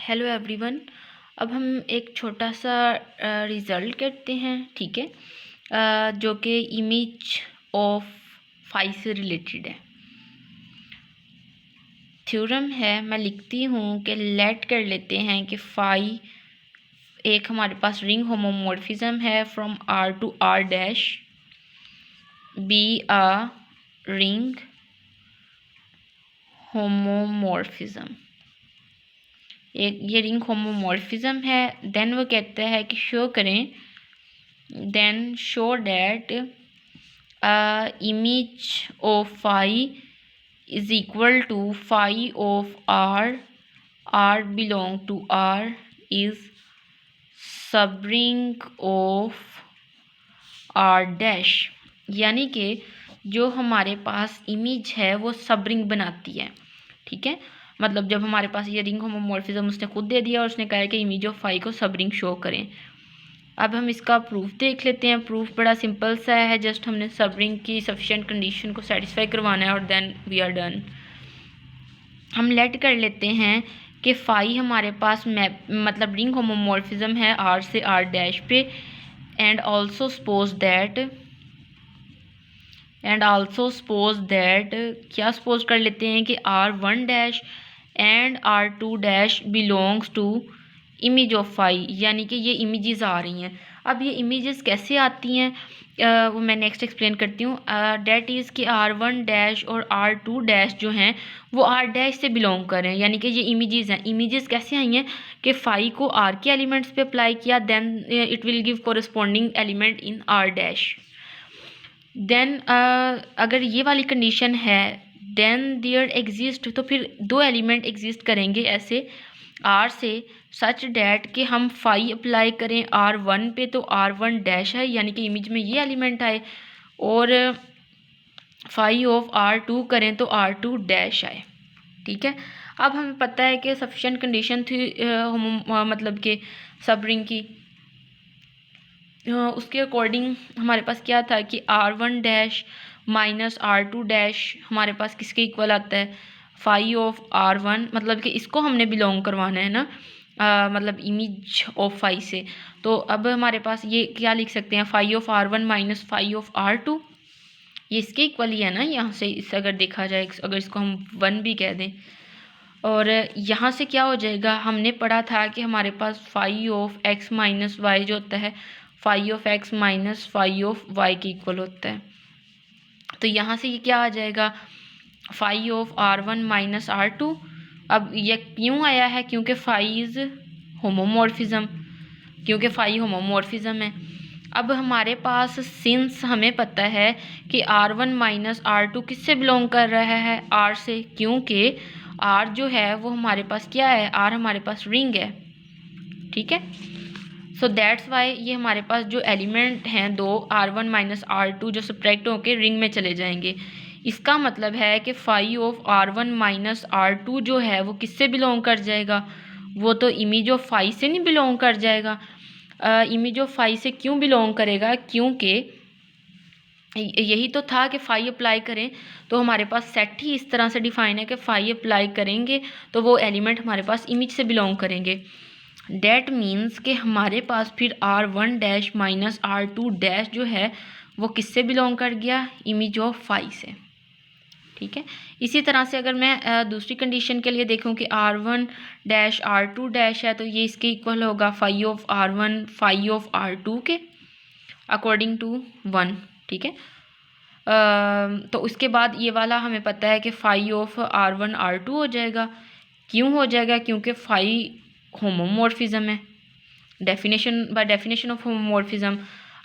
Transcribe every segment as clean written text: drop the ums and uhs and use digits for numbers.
Hello everyone. अब हम एक छोटा सा रिज़ल्ट करते हैं, ठीक है, जो कि इमेज ऑफ फाई से रिलेटेड है। थ्योरम है, मैं लिखती हूँ कि लेट कर लेते हैं कि फाई एक हमारे पास रिंग होमोमॉर्फिज्म है from R to R dash be a ring homomorphism. एक ये रिंग होमोमॉर्फिज्म है। देन वो कहता है कि शो करें, then show that image of phi is equal to phi of R, R belong to R is subring of R dash. यानी कि जो हमारे पास इमेज है वो सब रिंग बनाती है, ठीक है। मतलब जब हमारे पास ये रिंग होमोमॉर्फिज्म उसने खुद दे दिया और उसने कहा है कि इमेज ऑफ फाई को सब रिंग शो करें। अब हम इसका प्रूफ देख लेते हैं। प्रूफ बड़ा सिंपल सा है, जस्ट हमने सब रिंग की सफिशिएंट कंडीशन को सेटिस्फाई करवाना है और देन वी आर डन। हम लेट कर लेते हैं कि फाई हमारे पास मैप मतलब रिंग होमोमॉर्फिज्म है आर से आर डैश पे, एंड ऑल्सो सपोज दैट क्या सपोज कर लेते हैं कि R one dash and R two dash belongs to image of phi, यानी कि ये इमेजेस आ रही हैं। अब ये इमेजेस कैसे आती हैं वो मैं नेक्स्ट एक्सप्लेन करती हूँ। डैट इज़ कि आर वन डैश और आर टू डैश जो हैं वो आर डैश से बिलोंग कर रहे हैं, यानी कि ये इमेजेस हैं। इमेजेस कैसे आई हैं कि फाई को आर के एलिमेंट्स पे अप्लाई किया, then it will give corresponding element in R dash. Then अगर ये वाली कंडीशन है देन देयर एग्जिस्ट, तो फिर दो एलिमेंट एग्जिस्ट करेंगे ऐसे आर से सच डैट कि हम फाई अप्लाई करें आर वन पे तो आर वन डैश है, यानी कि इमेज में ये एलिमेंट आए, और फाई ऑफ आर टू करें तो आर टू डैश आए, ठीक है। अब हमें पता है कि सफिशिएंट कंडीशन थी मतलब कि सब रिंग की, उसके अकॉर्डिंग हमारे पास क्या था कि R one dash minus R two dash हमारे पास किसके इक्वल आता है, फाई ऑफ आर वन, मतलब कि इसको हमने बिलोंग करवाना है ना, मतलब इमेज ऑफ फाई से। तो अब हमारे पास ये क्या लिख सकते हैं, phi of R one minus phi of R two, ये इसके इक्वल ही है ना यहाँ से। इससे अगर देखा जाए, अगर इसको हम वन भी कह दें, और यहाँ से क्या हो जाएगा, हमने पढ़ा था कि हमारे पास phi of x minus y जो होता है phi of x minus phi of y के इक्वल होता है। तो यहाँ से ये क्या आ जाएगा, phi of R one minus R two. अब ये क्यों आया है, क्योंकि फाई इज़ होमोमॉर्फिज्म, क्योंकि फाई होमोमॉर्फिज्म है। अब हमारे पास सिंस हमें पता है कि R one minus R two किससे बिलोंग कर रहा है, आर से, क्योंकि आर जो है वो हमारे पास क्या है, आर हमारे पास रिंग है, ठीक है। सो दैट्स वाई ये हमारे पास जो एलिमेंट हैं दो R one minus R two जो सब्ट्रैक्ट होके रिंग में चले जाएंगे। इसका मतलब है कि phi of R one minus R two जो है वो किससे बिलोंग कर जाएगा, वो तो इमेज ऑफ फाई से नहीं बिलोंग कर जाएगा। इमेज ऑफ फाई से क्यों बिलोंग करेगा, क्योंकि यही तो था कि फाई अप्लाई करें, तो हमारे पास सेट ही इस तरह से डिफाइन है कि फाई अप्लाई करेंगे तो वो एलिमेंट हमारे पास इमेज से बिलोंग करेंगे। डैट मीन्स कि हमारे पास फिर R one dash minus R two dash जो है वो किससे बिलोंग कर गया, इमेज ऑफ फाई से, ठीक है। इसी तरह से अगर मैं दूसरी कंडीशन के लिए देखूं कि R one dash R two dash है, तो ये इसके इक्वल होगा phi of R one phi of R two के अकॉर्डिंग टू वन, ठीक है। तो उसके बाद ये वाला हमें पता है कि phi of R one R two हो जाएगा। क्यों हो जाएगा, क्योंकि फाई होमोमॉर्फिज्म है, definition by definition of homomorphism.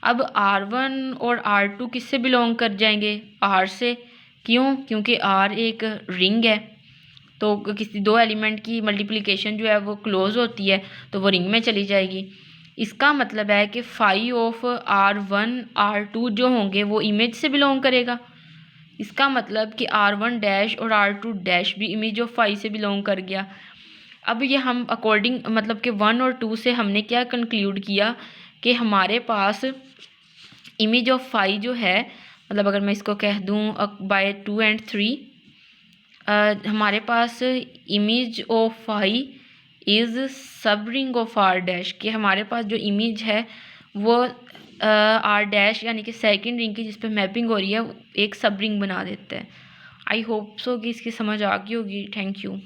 अब आर वन और आर टू किससे बिलोंग कर जाएंगे, आर से, क्यों, क्योंकि आर एक रिंग है, तो किसी दो एलिमेंट की मल्टीप्लिकेशन जो है वो क्लोज होती है तो वो रिंग में चली जाएगी। इसका मतलब है कि phi of R one R two जो होंगे वो इमेज से बिलोंग करेगा। इसका मतलब कि आर वन डैश और आर टू डैश भी इमेज ऑफ फाई से बिलोंग कर गया। अब ये हम अकॉर्डिंग मतलब कि वन और टू से हमने क्या कंक्लूड किया कि हमारे पास इमेज ऑफ फाई जो है, मतलब अगर मैं इसको कह दूँ बाय टू एंड थ्री, हमारे पास इमेज ऑफ फाई इज़ सब रिंग ऑफ आर डैश, कि हमारे पास जो इमेज है वो आर डैश यानी कि सेकंड रिंग की जिस पे मैपिंग हो रही है एक सब रिंग बना देता है। आई होप सो कि इसकी समझ आ गई होगी। Thank you.